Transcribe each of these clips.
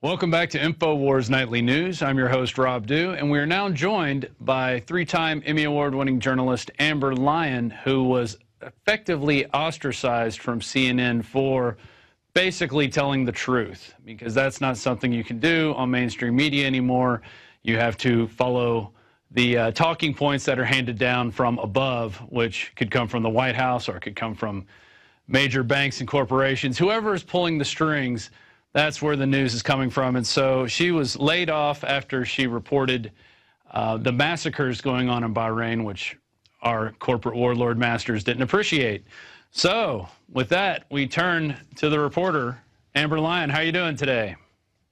Welcome back to InfoWars Nightly News. I'm your host, Rob Dew, and we are now joined by three-time Emmy Award-winning journalist Amber Lyon, who was effectively ostracized from CNN for basically telling the truth, because that's not something you can do on mainstream media anymore. You have to follow the talking points that are handed down from above, which could come from the White House or it could come from major banks and corporations. Whoever is pulling the strings, that's where the news is coming from. And so she was laid off after she reported the massacres going on in Bahrain, which our corporate warlord masters didn't appreciate. So with that, we turn to the reporter, Amber Lyon. How are you doing today?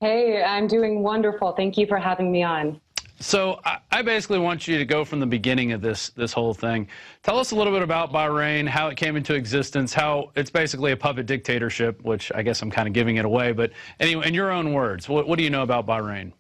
Hey, I'm doing wonderful. Thank you for having me on. So I basically want you to go from the beginning of this whole thing. Tell us a little bit about Bahrain, how it came into existence, how it's basically a puppet dictatorship, which I guess I'm kind of giving it away. But anyway, in your own words, what do you know about Bahrain?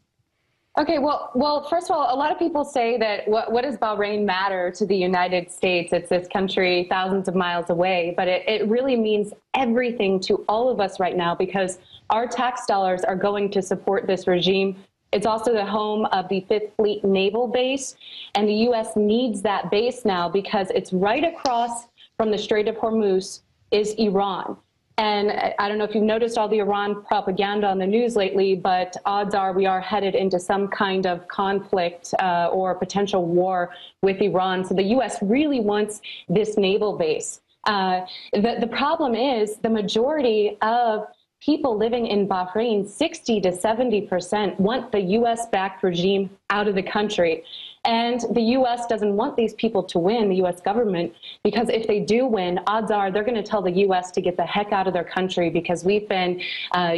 Okay, well, first of all, a lot of people say that what does Bahrain matter to the United States? It's this country thousands of miles away, but it really means everything to all of us right now because our tax dollars are going to support this regime. It's also the home of the 5th Fleet Naval Base, and the U.S. needs that base now because it's right across from the Strait of Hormuz is Iran. And I don't know if you've noticed all the Iran propaganda on the news lately, but odds are we are headed into some kind of conflict or potential war with Iran. So the U.S. really wants this naval base. The problem is the majority of people living in Bahrain, 60 to 70%, want the U.S.-backed regime out of the country. And the U.S. doesn't want these people to win, the U.S. government, because if they do win, odds are they're going to tell the U.S. to get the heck out of their country because we've been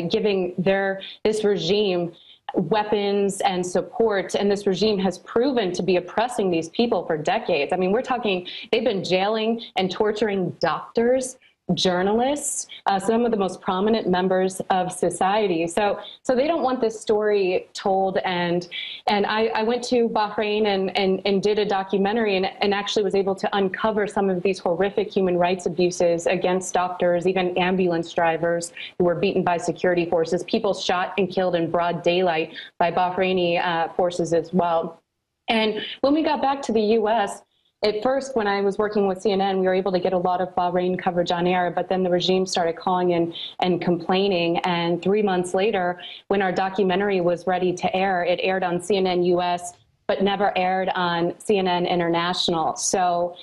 giving this regime weapons and support, and this regime has proven to be oppressing these people for decades. I mean, we're talking, they've been jailing and torturing doctors, journalists, some of the most prominent members of society. So they don't want this story told. And I went to Bahrain and did a documentary and actually was able to uncover some of these horrific human rights abuses against doctors, even ambulance drivers who were beaten by security forces, people shot and killed in broad daylight by Bahraini forces as well. And when we got back to the U.S., at first, when I was working with CNN, we were able to get a lot of Bahrain coverage on air, but then the regime started calling in and complaining. And 3 months later, when our documentary was ready to air, it aired on CNN US, but never aired on CNN International. So,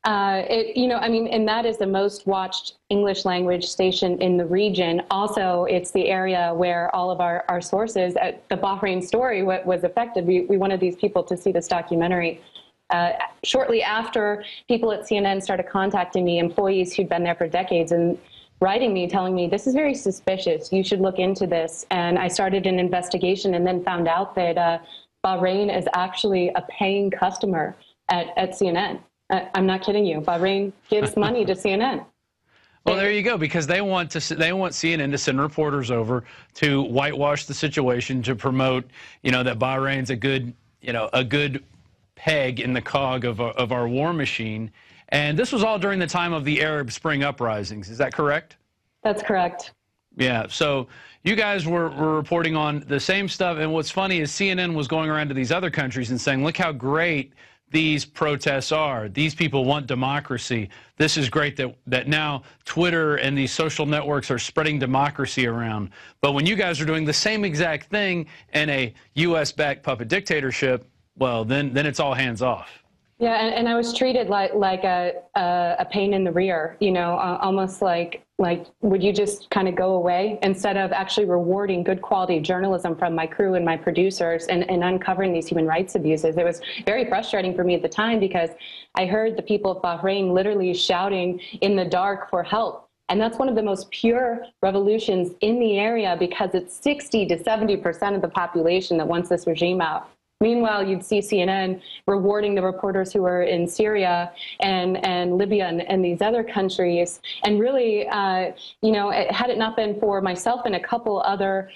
and that is the most watched English language station in the region. Also, it's the area where all of our sources, the Bahrain story was affected. We wanted these people to see this documentary. Shortly after, people at CNN started contacting me, employees who'd been there for decades, and writing me, telling me, this is very suspicious, you should look into this. And I started an investigation and then found out that Bahrain is actually a paying customer at CNN. I'm not kidding you. Bahrain gives money to CNN. Well, there you go, because they want CNN to send reporters over to whitewash the situation, to promote, that Bahrain's a good peg in the cog of our war machine. And this was all during the time of the Arab Spring uprisings. Is that correct? That's correct. Yeah. So you guys were reporting on the same stuff. And what's funny is CNN was going around to these other countries and saying, look how great these protests are. These people want democracy. This is great that now Twitter and these social networks are spreading democracy around. But when you guys are doing the same exact thing in a U.S.-backed puppet dictatorship, well, then it's all hands off. Yeah, and I was treated like a pain in the rear, almost like would you just kind of go away, instead of actually rewarding good quality journalism from my crew and my producers and uncovering these human rights abuses. It was very frustrating for me at the time because I heard the people of Bahrain literally shouting in the dark for help. And that's one of the most pure revolutions in the area because it's 60 to 70% of the population that wants this regime out. Meanwhile, you'd see CNN rewarding the reporters who were in Syria and Libya and these other countries. And really, had it not been for myself and a couple other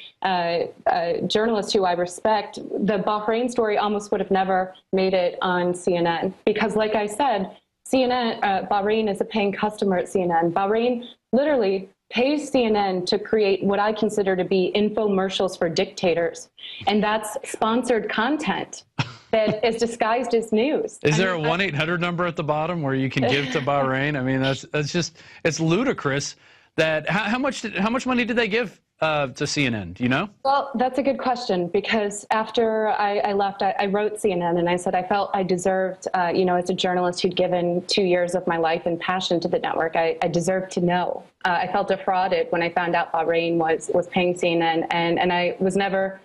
journalists who I respect, the Bahrain story almost would have never made it on CNN. Because like I said, Bahrain is a paying customer at CNN. Bahrain literally pays CNN to create what I consider to be infomercials for dictators. And that's sponsored content that is disguised as news. Is there a 1-800 number at the bottom where you can give to Bahrain? I mean, that's just, it's ludicrous that, how much money did they give to CNN? Do you know? Well, that's a good question, because after I left, I wrote CNN and I said I felt I deserved, you know, as a journalist who'd given 2 years of my life and passion to the network, I deserved to know. I felt defrauded when I found out Bahrain was paying CNN, and I was never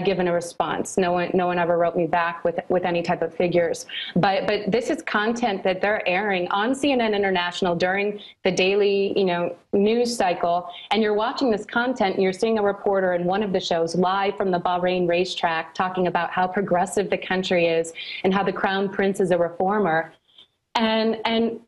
given a response. No one ever wrote me back with any type of figures. But this is content that they're airing on CNN International during the daily, you know, news cycle. And you're watching this content and you're seeing a reporter in one of the shows live from the Bahrain racetrack talking about how progressive the country is and how the crown prince is a reformer. And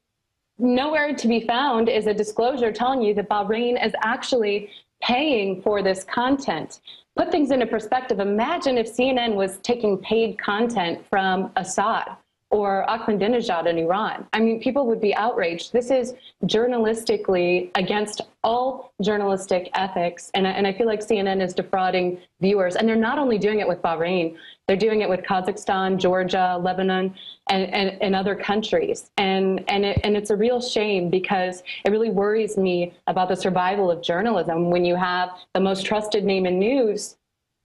nowhere to be found is a disclosure telling you that Bahrain is actually paying for this content. Put things into perspective. Imagine if CNN was taking paid content from Assad or Ahmadinejad in Iran. I mean, people would be outraged. This is journalistically against all journalistic ethics. And I feel like CNN is defrauding viewers. And they're not only doing it with Bahrain, they're doing it with Kazakhstan, Georgia, Lebanon, and other countries. And it's a real shame, because it really worries me about the survival of journalism when you have the most trusted name in news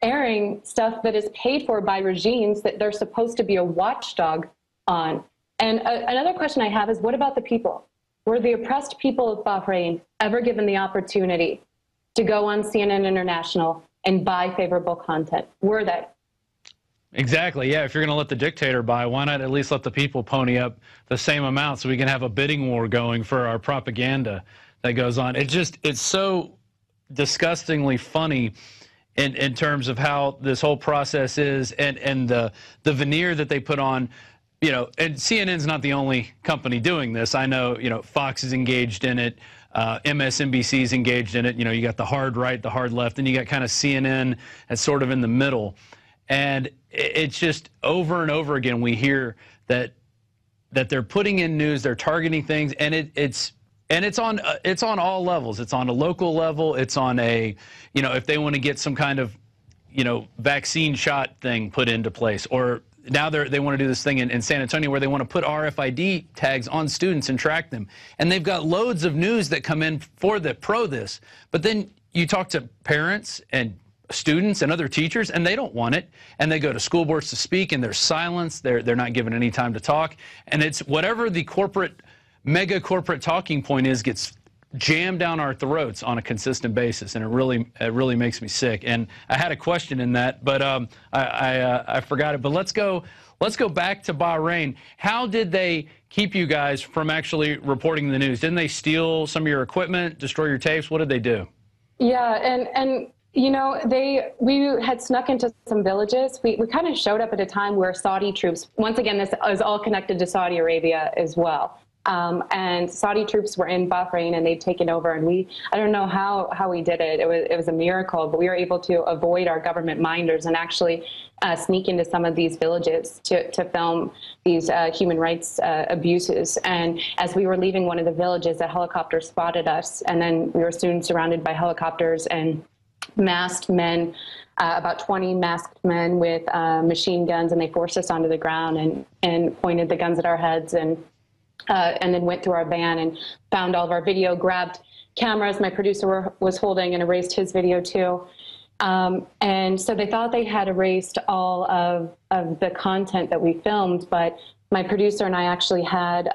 airing stuff that is paid for by regimes that they're supposed to be a watchdog on. And another question I have is, what about the people? Were the oppressed people of Bahrain ever given the opportunity to go on CNN International and buy favorable content? Were they? Exactly. Yeah. If you're going to let the dictator buy, why not at least let the people pony up the same amount so we can have a bidding war going for our propaganda that goes on? It's so disgustingly funny in terms of how this whole process is, and the veneer that they put on. You know, and CNN's not the only company doing this. I know, you know, Fox is engaged in it. MSNBC is engaged in it. You know, you got the hard right, the hard left, and you got kind of CNN as sort of in the middle. And it's just over and over again we hear that they're putting in news, they're targeting things, and it's on all levels. It's on a local level. It's on a, you know, if they want to get some kind of, you know, vaccine shot thing put into place, or now they want to do this thing in San Antonio where they want to put RFID tags on students and track them. And they've got loads of news that come in for this. But then you talk to parents and students and other teachers, and they don't want it. And they go to school boards to speak, and there's silence. They're not given any time to talk. And it's whatever the mega corporate talking point is gets jammed down our throats on a consistent basis, and it really makes me sick. And I had a question in that, but I forgot it. But let's go back to Bahrain. How did they keep you guys from actually reporting the news? Didn't they steal some of your equipment, destroy your tapes? What did they do? Yeah, and you know, we had snuck into some villages. We kind of showed up at a time where Saudi troops, once again, this is all connected to Saudi Arabia as well. And Saudi troops were in Bahrain, and they'd taken over, and I don't know how we did it. It was a miracle, but we were able to avoid our government minders and actually sneak into some of these villages to film these human rights abuses. And as we were leaving one of the villages, a helicopter spotted us, and then we were soon surrounded by helicopters and masked men, about 20 masked men with machine guns, and they forced us onto the ground and pointed the guns at our heads, and then went through our van and found all of our video, grabbed cameras my producer was holding, and erased his video too. And so they thought they had erased all of the content that we filmed, but my producer and I actually had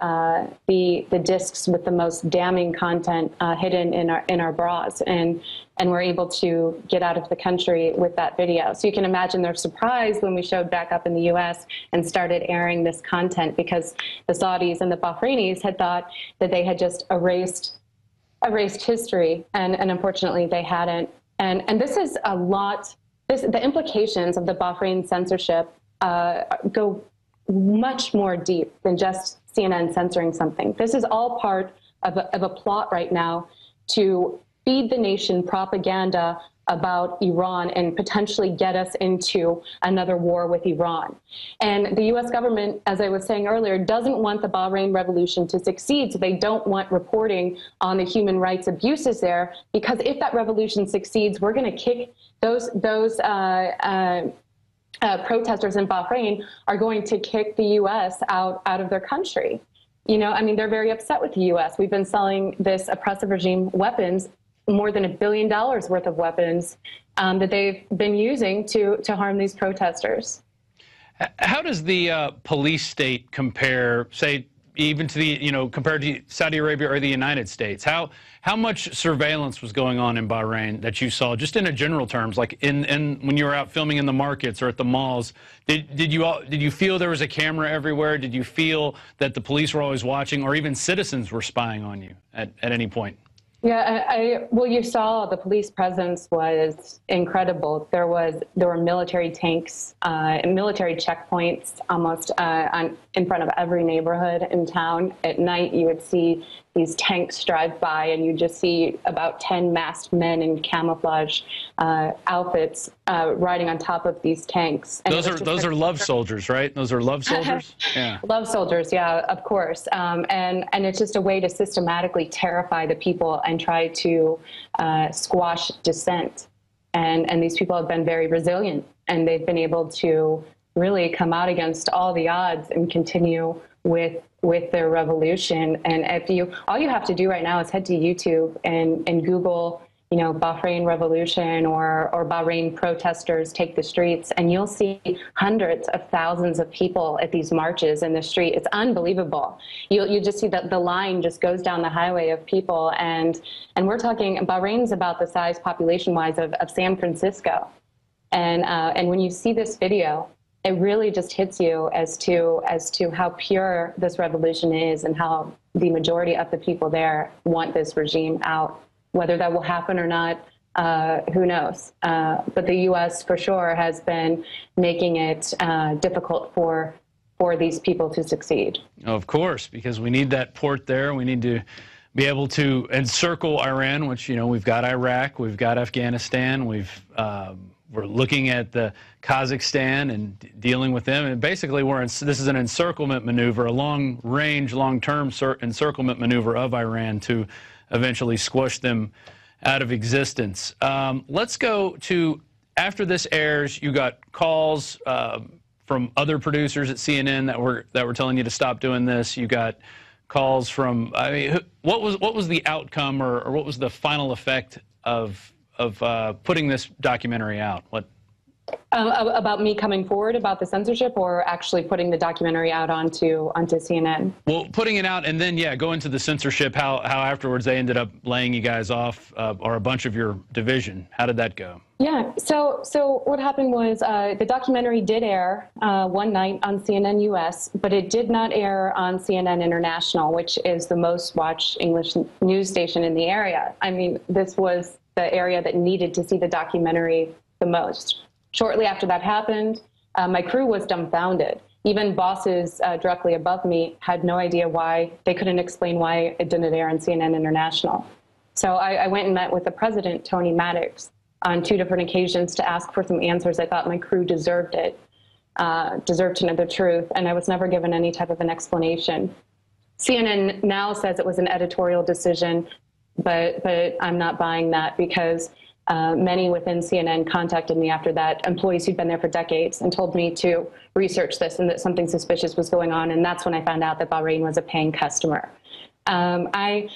the discs with the most damning content hidden in our bras, and were able to get out of the country with that video. So you can imagine their surprise when we showed back up in the U.S. and started airing this content, because the Saudis and the Bahrainis had thought that they had just erased history, and unfortunately they hadn't. And this is a lot. The implications of the Bahrain censorship go much more deep than just CNN censoring something. This is all part of a plot right now to feed the nation propaganda about Iran and potentially get us into another war with Iran. And the U.S. government, as I was saying earlier, doesn't want the Bahrain revolution to succeed. So they don't want reporting on the human rights abuses there, because if that revolution succeeds, we're going to kick those protesters in Bahrain are going to kick the U.S. out of their country. You know, I mean, they're very upset with the U.S. We've been selling this oppressive regime weapons, more than $1 billion worth of weapons that they've been using to harm these protesters. How does the police state compare, say, even to the, compared to Saudi Arabia or the United States? How much surveillance was going on in Bahrain that you saw, just in a general terms, like when you were out filming in the markets or at the malls? Did you feel there was a camera everywhere? Did you feel that the police were always watching, or even citizens were spying on you at any point? Yeah, well, you saw the police presence was incredible. There were military tanks, military checkpoints almost in front of every neighborhood in town. At night, you would see these tanks drive by, and you just see about 10 masked men in camouflage outfits riding on top of these tanks. And those are love soldiers, right? Those are love soldiers? Yeah. Love soldiers, yeah, of course. And it's just a way to systematically terrify the people and try to squash dissent. And these people have been very resilient, and they've been able to really come out against all the odds and continue with their revolution. And all you have to do right now is head to YouTube and Google, Bahrain revolution or Bahrain protesters take the streets, and you'll see hundreds of thousands of people at these marches in the street. It's unbelievable. You just see that the line just goes down the highway of people, and we're talking, Bahrain's about the size population-wise of San Francisco. And when you see this video, it really just hits you as to how pure this revolution is and how the majority of the people there want this regime out. Whether that will happen or not, who knows? But the U.S. for sure has been making it difficult for these people to succeed. Of course, because we need that port there. We need to be able to encircle Iran, which, we've got Iraq, we've got Afghanistan, we're looking at the Kazakhstan and dealing with them. And basically, this is an encirclement maneuver, a long-range, long-term encirclement maneuver of Iran to eventually squash them out of existence. Let's go to, after this airs, you got calls from other producers at CNN that were telling you to stop doing this. You got calls from, what was the outcome or what was the final effect of putting this documentary out? About me coming forward about the censorship, or actually putting the documentary out onto CNN? Well, putting it out, and then, yeah, go into the censorship, how afterwards they ended up laying you guys off, or a bunch of your division. How did that go? Yeah, so what happened was the documentary did air one night on CNN US, but it did not air on CNN International, which is the most watched English news station in the area. I mean, this was the area that needed to see the documentary the most. Shortly after that happened, my crew was dumbfounded. Even bosses directly above me had no idea why. They couldn't explain why it didn't air on CNN International. So I went and met with the president, Tony Maddox, on 2 different occasions to ask for some answers. I thought my crew deserved it, deserved to know the truth, and I was never given any type of an explanation. CNN now says it was an editorial decision, but I'm not buying that, because many within CNN contacted me after that, employees who'd been there for decades, and told me to research this and that something suspicious was going on. And that's when I found out that Bahrain was a paying customer. I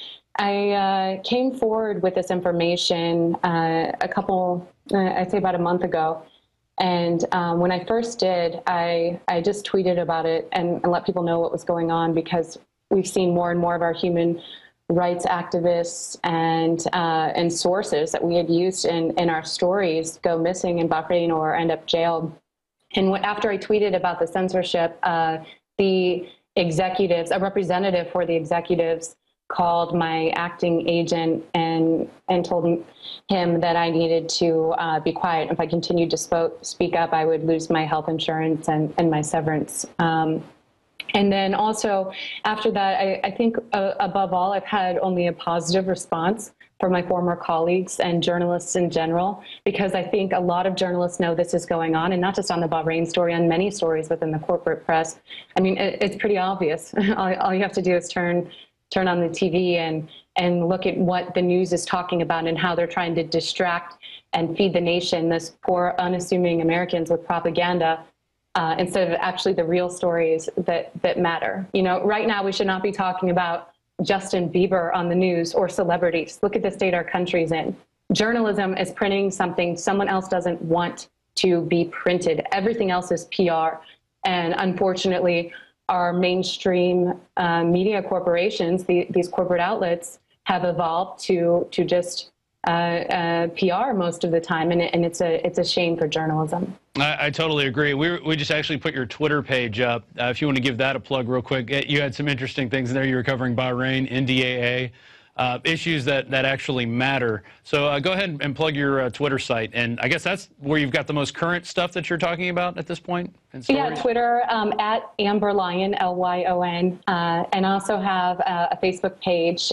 came forward with this information I'd say about a month ago. And when I first did, I just tweeted about it and let people know what was going on, because we've seen more and more of our human rights activists and sources that we had used in our stories go missing in Bahrain or end up jailed. And after I tweeted about the censorship, the executives, a representative for the executives, called my acting agent and told him that I needed to be quiet. If I continued to speak up, I would lose my health insurance and my severance. And then also after that, I think above all, I've had only a positive response for my former colleagues and journalists in general, because I think a lot of journalists know this is going on, and not just on the Bahrain story, on many stories within the corporate press. I mean, it's pretty obvious. All you have to do is turn on the TV and look at what the news is talking about and how they're trying to distract and feed the nation, this poor, unassuming Americans, with propaganda, instead of actually the real stories that matter. You know, right now we should not be talking about Justin Bieber on the news or celebrities. Look at the state our country's in. Journalism is printing something someone else doesn't want to be printed. Everything else is PR. And unfortunately, our mainstream media corporations, these corporate outlets, have evolved to just PR most of the time, and it's a shame for journalism. I totally agree. We just actually put your Twitter page up. If you want to give that a plug real quick, you had some interesting things in there. You were covering Bahrain, NDAA, issues that actually matter. So go ahead and plug your Twitter site. And I guess that's where you've got the most current stuff that you're talking about at this point? Yeah, Twitter, at Amber Lyon, Lyon. And I also have a Facebook page,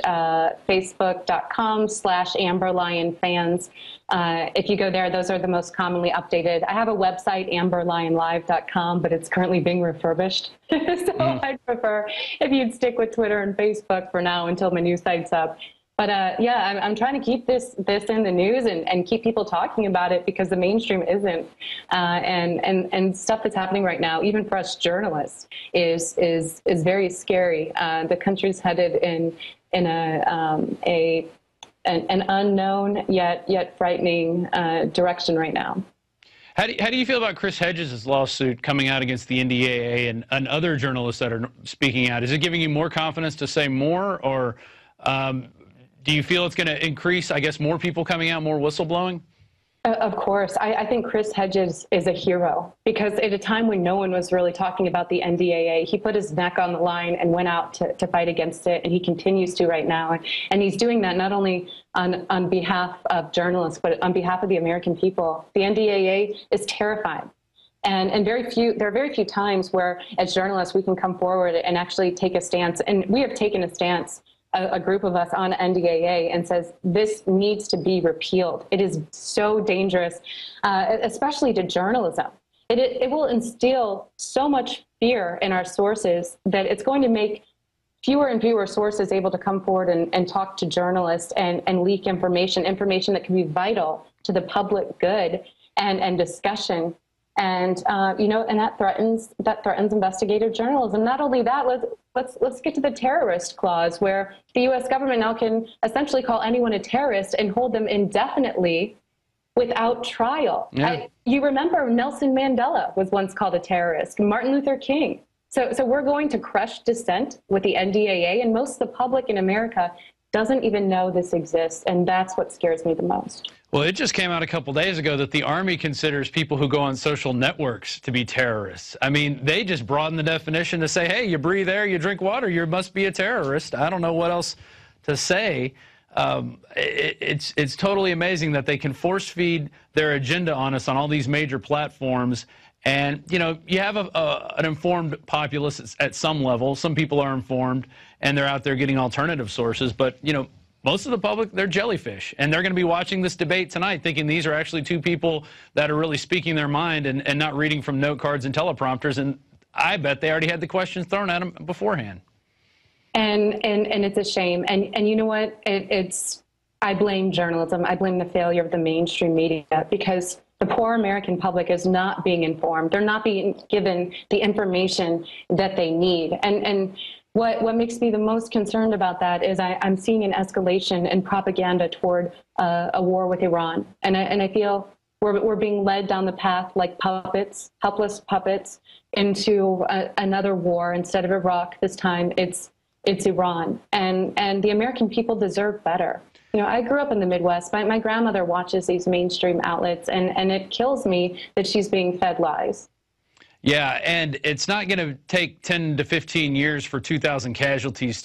facebook.com/Amber Lyon fans. If you go there, those are the most commonly updated. I have a website, amberlyonlive.com, but it's currently being refurbished. So I'd prefer if you'd stick with Twitter and Facebook for now until my new site's up. But yeah, I'm trying to keep this in the news and keep people talking about it, because the mainstream isn't. And stuff that's happening right now, even for us journalists, is very scary. The country's headed in an unknown yet frightening direction right now. How do you feel about Chris Hedges' lawsuit coming out against the NDAA and other journalists that are speaking out? Is it giving you more confidence to say more, or do you feel it's going to increase, I guess, more people coming out, more whistleblowing? Of course. I think Chris Hedges is a hero, because at a time when no one was really talking about the NDAA, he put his neck on the line and went out to fight against it, and he continues to right now. And he's doing that not only on behalf of journalists, but on behalf of the American people. The NDAA is terrifying. And there are very few times where, as journalists, we can come forward and actually take a stance. And we have taken a stance, a group of us, on NDAA, and says this needs to be repealed. It is so dangerous, especially to journalism. It will instill so much fear in our sources that it's going to make fewer and fewer sources able to come forward and talk to journalists and leak information that can be vital to the public good and discussion. And you know, and that threatens investigative journalism. Not only that, let's get to the terrorist clause, where the U.S. government now can essentially call anyone a terrorist and hold them indefinitely without trial. Yeah. You remember Nelson Mandela was once called a terrorist, Martin Luther King. So we're going to crush dissent with the NDAA, and most of the public in America doesn't even know this exists, and that's what scares me the most. Well, it just came out a couple days ago that the Army considers people who go on social networks to be terrorists. I mean, they just broaden the definition to say, hey, you breathe air, you drink water, you must be a terrorist. I don't know what else to say. It's totally amazing that they can force feed their agenda on us on all these major platforms. And, you know, you have an informed populace at some level. Some people are informed, and they're out there getting alternative sources. But, you know, most of the public, they're jellyfish. And they're going to be watching this debate tonight thinking these are actually two people that are really speaking their mind and not reading from note cards and teleprompters. And I bet they already had the questions thrown at them beforehand. And it's a shame. And you know what? I blame journalism. I blame the failure of the mainstream media, because the poor American public is not being informed. They're not being given the information that they need. And what makes me the most concerned about that is I'm seeing an escalation in propaganda toward a war with Iran. And I feel we're being led down the path like puppets, helpless puppets, into another war. Instead of Iraq this time, it's Iran. And the American people deserve better. You know, I grew up in the Midwest. My grandmother watches these mainstream outlets, and it kills me that she's being fed lies. Yeah, and it's not going to take 10 to 15 years for 2,000 casualties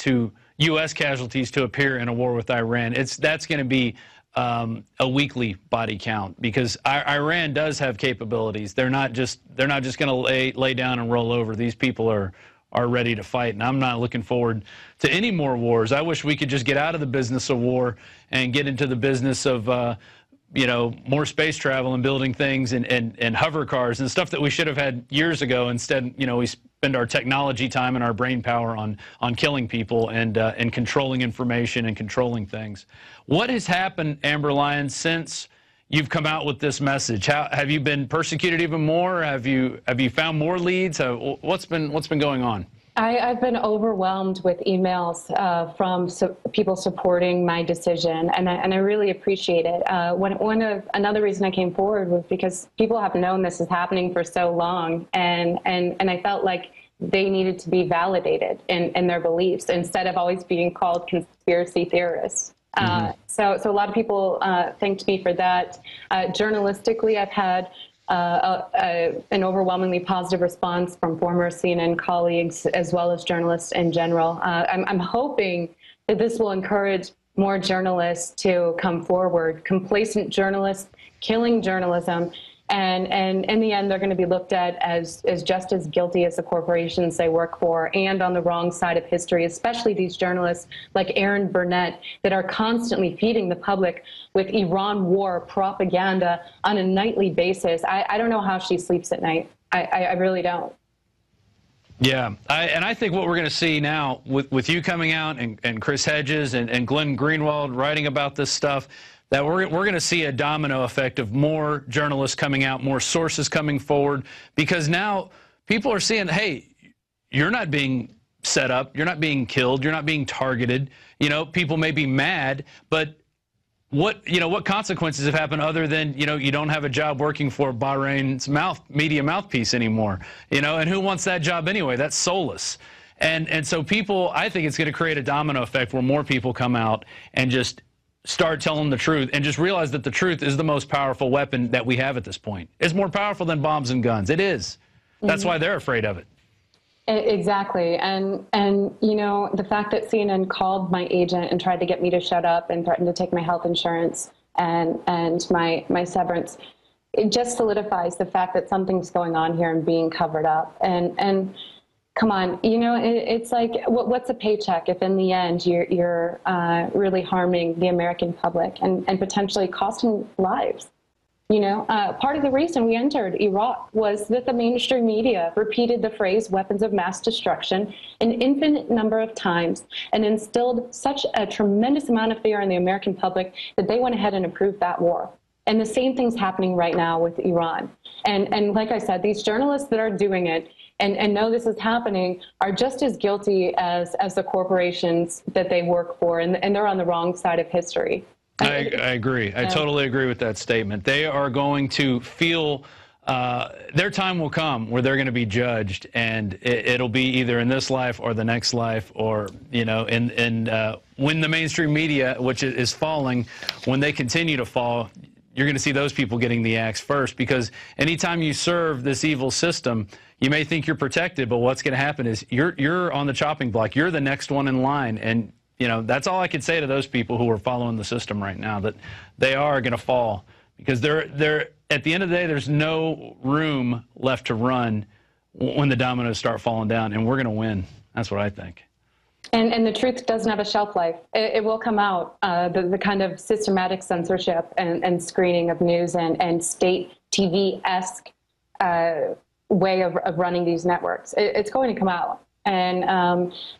U.S. casualties to appear in a war with Iran. That's going to be a weekly body count, because Iran does have capabilities. They're not just going to lay down and roll over. These people are are ready to fight. And I'm not looking forward to any more wars. I wish we could just get out of the business of war and get into the business of, you know, more space travel and building things and hover cars and stuff that we should have had years ago. Instead, you know, we spend our technology time and our brain power on killing people and controlling information and controlling things. What has happened, Amber Lyon, since you've come out with this message? Have you been persecuted even more? Have you found more leads? What's been going on? I've been overwhelmed with emails from people supporting my decision, and I really appreciate it. Another reason I came forward was because people have known this is happening for so long, and I felt like they needed to be validated in their beliefs instead of always being called conspiracy theorists. So a lot of people thanked me for that. Journalistically, I've had an overwhelmingly positive response from former CNN colleagues as well as journalists in general. I'm hoping that this will encourage more journalists to come forward. Complacent journalists killing journalism, and in the end, they're going to be looked at as just as guilty as the corporations they work for, and on the wrong side of history, especially these journalists like Erin Burnett that are constantly feeding the public with Iran war propaganda on a nightly basis. I don't know how she sleeps at night. I really don't. Yeah, and I think what we're going to see now with you coming out and Chris Hedges and Glenn Greenwald writing about this stuff, that we're going to see a domino effect of more journalists coming out, more sources coming forward, because now people are seeing, hey, you're not being set up, you're not being killed, you're not being targeted. You know, people may be mad, but what consequences have happened other than, you know, you don't have a job working for Bahrain's media mouthpiece anymore, you know, and who wants that job anyway? That's soulless. And so people, I think it's going to create a domino effect where more people come out and just start telling the truth and just realize that the truth is the most powerful weapon that we have at this point. It's more powerful than bombs and guns. It is. That's why they're afraid of it. Exactly. And you know, the fact that CNN called my agent and tried to get me to shut up and threatened to take my health insurance and my severance, it just solidifies the fact that something's going on here and being covered up. And come on, you know, it's like, what's a paycheck if in the end you're really harming the American public and potentially costing lives? You know, part of the reason we entered Iraq was that the mainstream media repeated the phrase weapons of mass destruction an infinite number of times and instilled such a tremendous amount of fear in the American public that they went ahead and approved that war. And the same thing's happening right now with Iran. And like I said, these journalists that are doing it and know this is happening are just as guilty as the corporations that they work for, and they're on the wrong side of history. I agree. I totally agree with that statement. They are going to feel their time will come where they're going to be judged, and it'll be either in this life or the next life, or, you know, when the mainstream media, which is falling, when they continue to fall, you're going to see those people getting the axe first, because anytime you serve this evil system, you may think you're protected, but what's going to happen is you're on the chopping block. You're the next one in line, and you know, that's all I can say to those people who are following the system right now, that they are going to fall, because they're at the end of the day, there's no room left to run when the dominoes start falling down, and we're going to win. That's what I think. And the truth doesn't have a shelf life. It will come out. The kind of systematic censorship and screening of news and state TV-esque way of running these networks, it's going to come out. And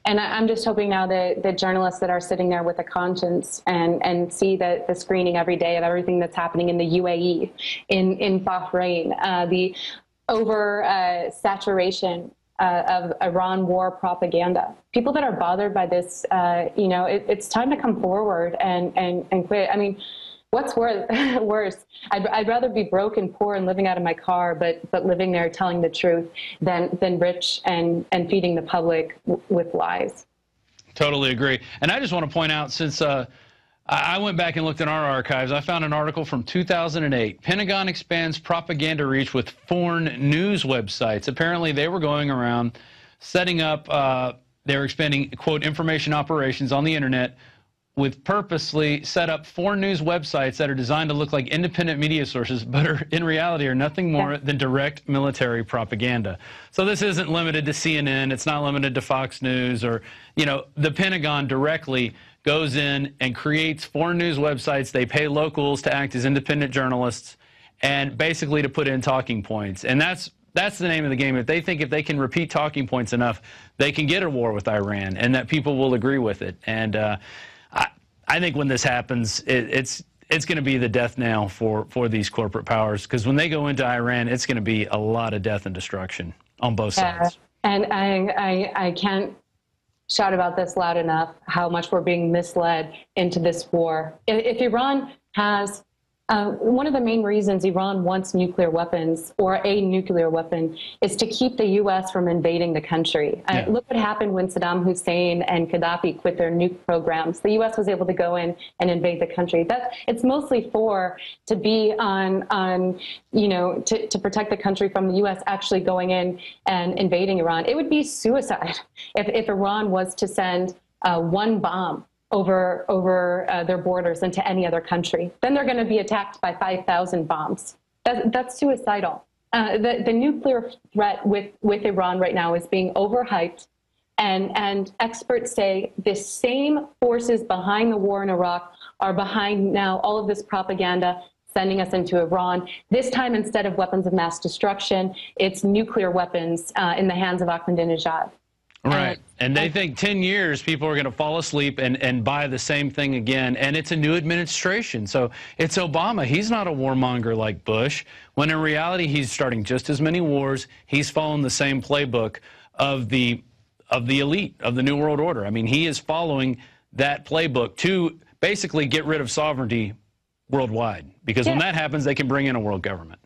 I'm just hoping now that the journalists that are sitting there with a conscience and see the screening every day of everything that's happening in the UAE, in Bahrain, the saturation of Iran war propaganda. People that are bothered by this, you know, it's time to come forward and quit. I mean, what's worse? I'd rather be broke and poor and living out of my car, but living there telling the truth than rich and feeding the public with lies. Totally agree. And I just want to point out, since I went back and looked in our archives, I found an article from 2008. Pentagon expands propaganda reach with foreign news websites. Apparently, they were going around setting up, they were expanding, quote, information operations on the internet with purposely set up 4 news websites that are designed to look like independent media sources, but in reality are nothing more than direct military propaganda. So this isn't limited to CNN. It's not limited to Fox News or, you know, the Pentagon directly goes in and creates 4 news websites. They pay locals to act as independent journalists and basically to put in talking points. And that's the name of the game. If they think if they can repeat talking points enough, they can get a war with Iran and that people will agree with it. And I think when this happens, it's going to be the death knell for these corporate powers, because when they go into Iran, it's going to be a lot of death and destruction on both sides. And I can't shout about this loud enough, how much we're being misled into this war. If Iran has one of the main reasons Iran wants nuclear weapons or a nuclear weapon is to keep the U.S. from invading the country. Look what happened when Saddam Hussein and Gaddafi quit their nuke programs. The U.S. was able to go in and invade the country. It's mostly to be on you know, to protect the country from the U.S. actually going in and invading Iran. It would be suicide if Iran was to send 1 bomb over their borders into any other country. Then they're going to be attacked by 5,000 bombs. That's suicidal. The nuclear threat with Iran right now is being overhyped, and experts say the same forces behind the war in Iraq are behind now all of this propaganda sending us into Iran. This time, instead of weapons of mass destruction, it's nuclear weapons in the hands of Ahmadinejad. Right. And they think 10 years people are going to fall asleep and buy the same thing again. And it's a new administration. So it's Obama. He's not a warmonger like Bush, when in reality he's starting just as many wars. He's following the same playbook of the elite of the New World Order. I mean, he is following that playbook to basically get rid of sovereignty worldwide. Because when that happens, they can bring in a world government.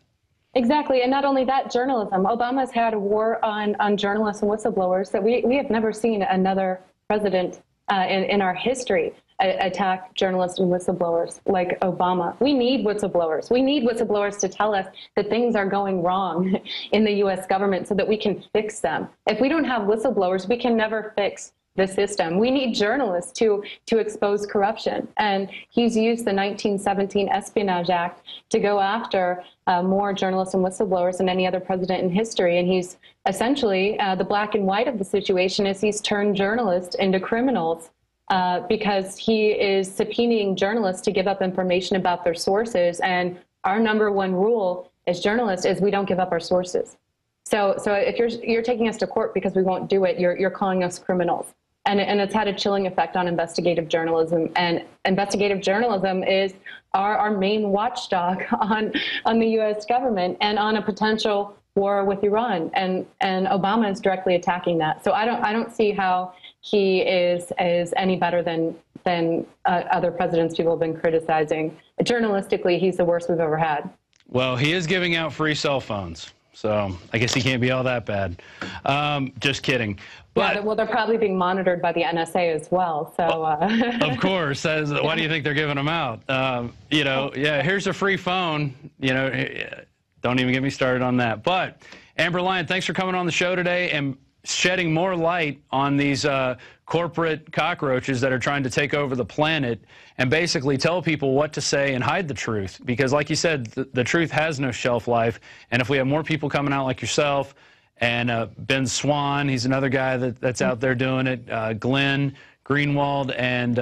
Exactly, and not only that, journalism. Obama's had a war on journalists and whistleblowers that we have never seen another president in our history attack journalists and whistleblowers like Obama. We need whistleblowers. We need whistleblowers to tell us that things are going wrong in the U.S. government so that we can fix them. If we don't have whistleblowers, we can never fix the system. We need journalists to expose corruption. And he's used the 1917 Espionage Act to go after more journalists and whistleblowers than any other president in history. And he's essentially, the black and white of the situation is he's turned journalists into criminals because he is subpoenaing journalists to give up information about their sources. And our #1 rule as journalists is we don't give up our sources. So if you're taking us to court because we won't do it, you're calling us criminals. And it's had a chilling effect on investigative journalism. And investigative journalism is our main watchdog on the U.S. government and on a potential war with Iran. And Obama is directly attacking that. So I don't see how he is any better than other presidents people have been criticizing. Journalistically, he's the worst we've ever had. Well, he is giving out free cell phones. So I guess he can't be all that bad. Just kidding. But, yeah, well, they're probably being monitored by the NSA as well. So, of course. Why do you think they're giving them out? You know, yeah, here's a free phone. You know, don't even get me started on that. But Amber Lyon, thanks for coming on the show today and shedding more light on these corporate cockroaches that are trying to take over the planet and basically tell people what to say and hide the truth. Because like you said, the truth has no shelf life. And if we have more people coming out like yourself and Ben Swan, he's another guy that's out there doing it, Glenn Greenwald, and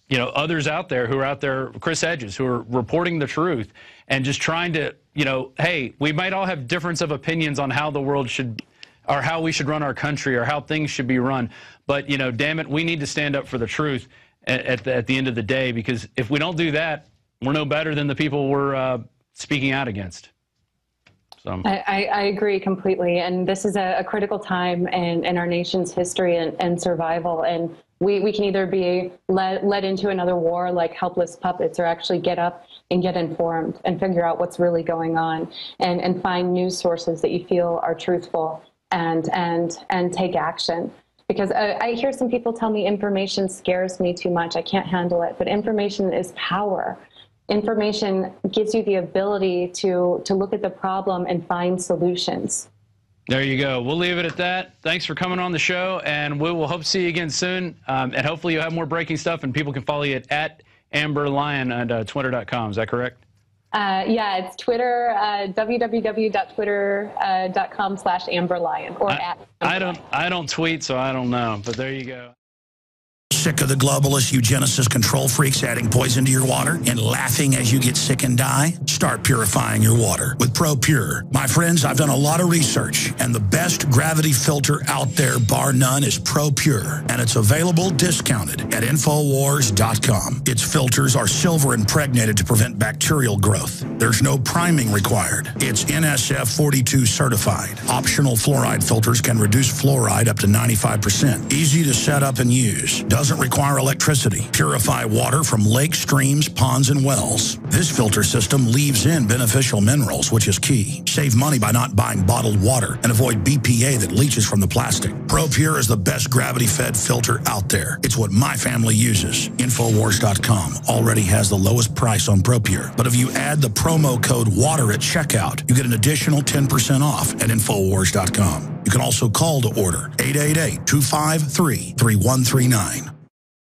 you know, others out there who are out there, Chris Hedges, who are reporting the truth and just trying to, you know, hey, we might all have difference of opinions on how the world should or how we should run our country or how things should be run. But, you know, damn it, we need to stand up for the truth at the end of the day, because if we don't do that, we're no better than the people we're speaking out against. So I agree completely. And this is a critical time in our nation's history and survival. And we can either be led into another war like helpless puppets, or actually get up and get informed and figure out what's really going on and find news sources that you feel are truthful and take action. Because I hear some people tell me information scares me too much. I can't handle it. But information is power. Information gives you the ability to look at the problem and find solutions. There you go. We'll leave it at that. Thanks for coming on the show, and we will hope to see you again soon. And hopefully you'll have more breaking stuff, and people can follow you at Amber Lyon at twitter.com. Is that correct? Yeah, it's Twitter, www.twitter.com/Amber Lyon or at Amber Lyon. I don't tweet, so I don't know, but there you go. Sick of the globalist eugenicist control freaks adding poison to your water and laughing as you get sick and die? Start purifying your water with ProPure. My friends, I've done a lot of research, and the best gravity filter out there, bar none, is ProPure, and it's available discounted at Infowars.com. Its filters are silver impregnated to prevent bacterial growth. There's no priming required. It's NSF 42 certified. Optional fluoride filters can reduce fluoride up to 95%. Easy to set up and use. Doesn't require electricity. Purify water from lakes, streams, ponds, and wells. This filter system leaves in beneficial minerals, which is key. Save money by not buying bottled water and avoid BPA that leaches from the plastic. ProPure is the best gravity-fed filter out there. It's what my family uses. Infowars.com already has the lowest price on ProPure. But if you add the promo code WATER at checkout, you get an additional 10% off at Infowars.com. You can also call to order 888-253-3139.